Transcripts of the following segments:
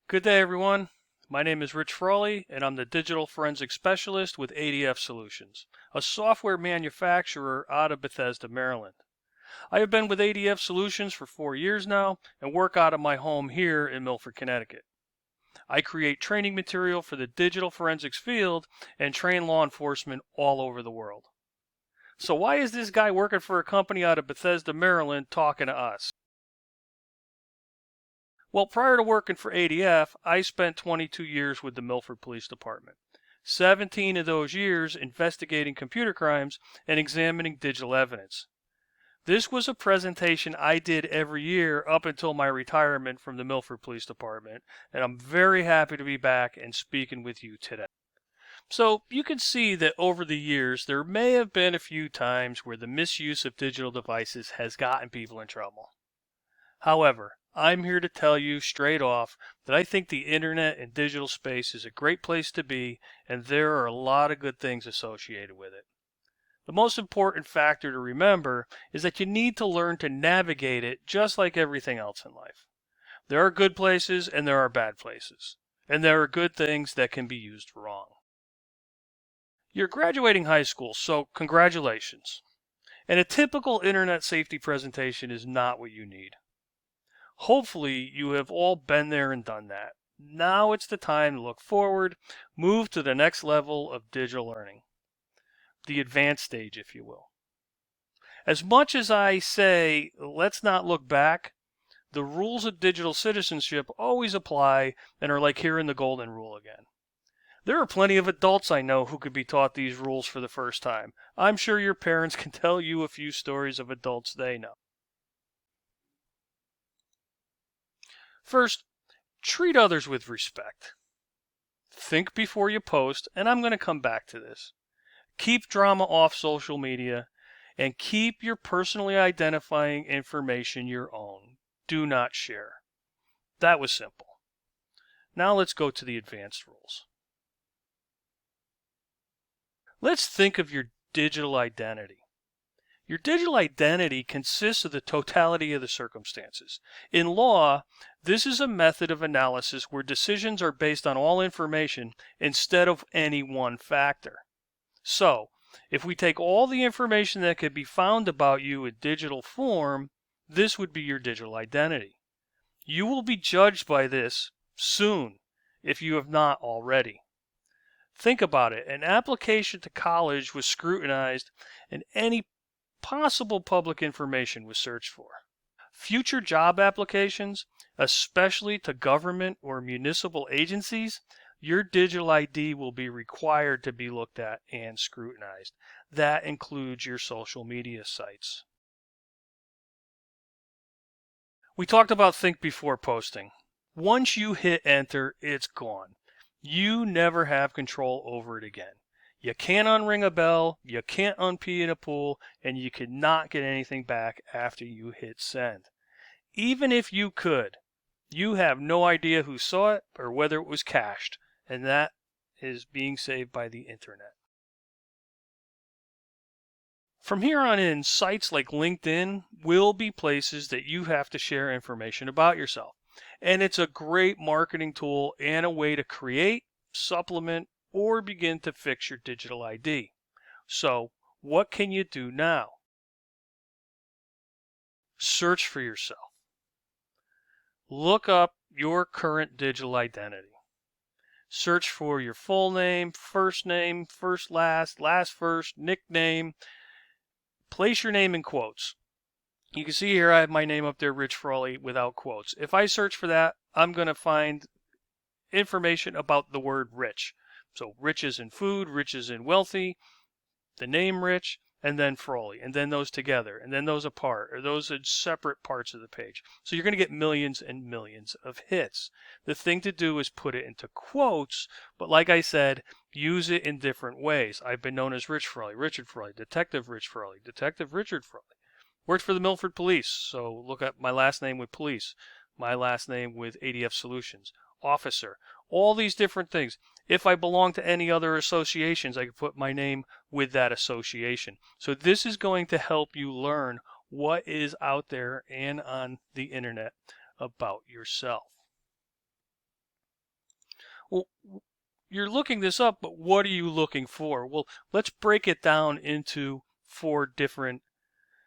Good day, everyone. My name is Rich Frawley, and I'm the Digital Forensic Specialist with ADF Solutions, a software manufacturer out of Bethesda, Maryland. I have been with ADF Solutions for 4 years now and work out of my home here in Milford, Connecticut. I create training material for the digital forensics field and train law enforcement all over the world. So why is this guy working for a company out of Bethesda, Maryland talking to us? Well, prior to working for ADF, I spent 22 years with the Milford Police Department. 17 of those years investigating computer crimes and examining digital evidence. This was a presentation I did every year up until my retirement from the Milford Police Department, and I'm very happy to be back and speaking with you today. So you can see that over the years, there may have been a few times where the misuse of digital devices has gotten people in trouble. However, I'm here to tell you straight off that I think the internet and digital space is a great place to be, and there are a lot of good things associated with it. The most important factor to remember is that you need to learn to navigate it just like everything else in life. There are good places and there are bad places, and there are good things that can be used wrong. You're graduating high school, so congratulations. And a typical internet safety presentation is not what you need. Hopefully, you have all been there and done that. Now it's the time to look forward, move to the next level of digital learning. The advanced stage, if you will. As much as I say, let's not look back, the rules of digital citizenship always apply and are like hearing the golden rule again. There are plenty of adults I know who could be taught these rules for the first time. I'm sure your parents can tell you a few stories of adults they know. First, treat others with respect. Think before you post, and I'm going to come back to this. Keep drama off social media, and keep your personally identifying information your own. Do not share. That was simple. Now let's go to the advanced rules. Let's think of your digital identity. Your digital identity consists of the totality of the circumstances. In law, this is a method of analysis where decisions are based on all information instead of any one factor. So, if we take all the information that could be found about you in digital form, this would be your digital identity. You will be judged by this soon if you have not already. Think about it. An application to college was scrutinized and any possible public information was searched for. Future job applications, especially to government or municipal agencies, your digital ID will be required to be looked at and scrutinized. That includes your social media sites. We talked about think before posting. Once you hit enter, it's gone. You never have control over it again. You can't unring a bell, you can't unpee in a pool, and you cannot get anything back after you hit send. Even if you could, you have no idea who saw it or whether it was cached, and that is being saved by the internet. From here on in, sites like LinkedIn will be places that you have to share information about yourself. And it's a great marketing tool and a way to create, supplement, or begin to fix your digital ID. So, what can you do now? Search for yourself. Look up your current digital identity. Search for your full name, first last, last first, nickname. Place your name in quotes. You can see here I have my name up there, Rich Frawley, without quotes. If I search for that, I'm going to find information about the word rich. So rich is in food, rich is in wealthy, the name Rich, and then Frawley, and then those together, and then those apart, or those are separate parts of the page. So you're going to get millions and millions of hits. The thing to do is put it into quotes, but like I said, use it in different ways. I've been known as Rich Frawley, Richard Frawley, Detective Rich Frawley, Detective Richard Frawley. Worked for the Milford Police, so look up my last name with police, my last name with ADF Solutions, officer, all these different things. If I belong to any other associations, I can put my name with that association. So this is going to help you learn what is out there and on the internet about yourself. Well, you're looking this up, but what are you looking for? Well, let's break it down into 4 different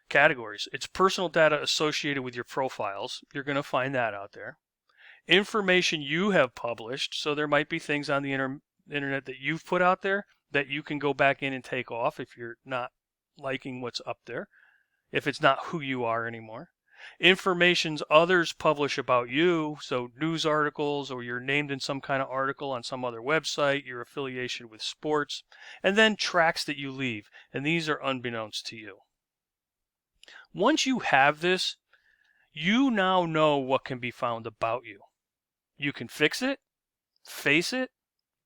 categories. It's personal data associated with your profiles. You're going to find that out there. Information you have published, so there might be things on the internet that you've put out there that you can go back in and take off if you're not liking what's up there, if it's not who you are anymore. Informations others publish about you, so news articles, or you're named in some kind of article on some other website, your affiliation with sports, and then tracks that you leave, and these are unbeknownst to you. Once you have this, you now know what can be found about you. You can fix it, face it,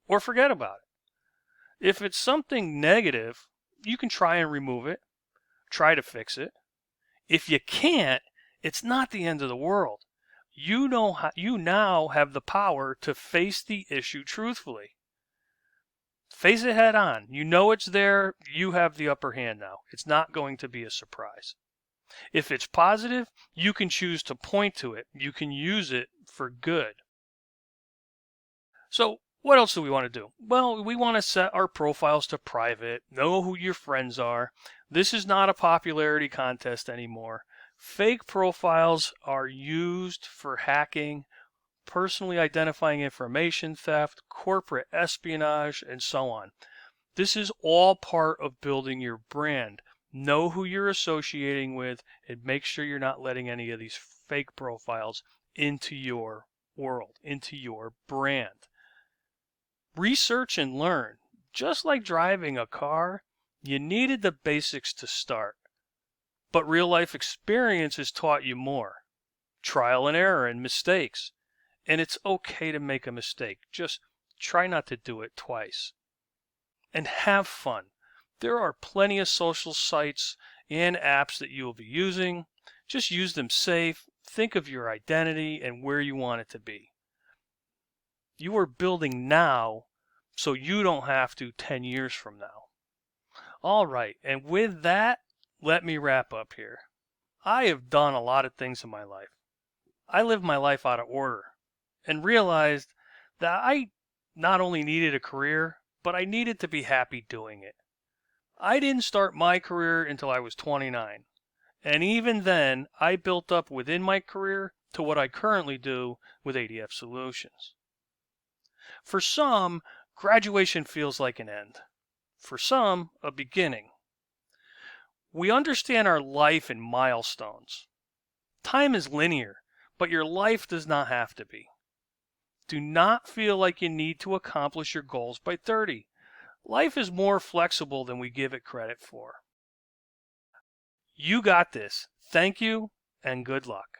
or forget about it. If it's something negative, you can try and remove it, try to fix it. If you can't, it's not the end of the world. You now have the power to face the issue truthfully. Face it head on. You know it's there. You have the upper hand now. It's not going to be a surprise. If it's positive, you can choose to point to it. You can use it for good. So what else do we want to do? Well, we want to set our profiles to private, know who your friends are. This is not a popularity contest anymore. Fake profiles are used for hacking, personally identifying information theft, corporate espionage, and so on. This is all part of building your brand. Know who you're associating with and make sure you're not letting any of these fake profiles into your world, into your brand. Research and learn. Just like driving a car, you needed the basics to start. But real life experience has taught you more. Trial and error and mistakes. And it's okay to make a mistake. Just try not to do it twice. And have fun. There are plenty of social sites and apps that you will be using. Just use them safe. Think of your identity and where you want it to be. You are building now so you don't have to 10 years from now. All right, and with that, let me wrap up here. I have done a lot of things in my life. I lived my life out of order and realized that I not only needed a career, but I needed to be happy doing it. I didn't start my career until I was 29. And even then, I built up within my career to what I currently do with ADF Solutions. For some, graduation feels like an end. For some, a beginning. We understand our life in milestones. Time is linear, but your life does not have to be. Do not feel like you need to accomplish your goals by 30. Life is more flexible than we give it credit for. You got this. Thank you, and good luck.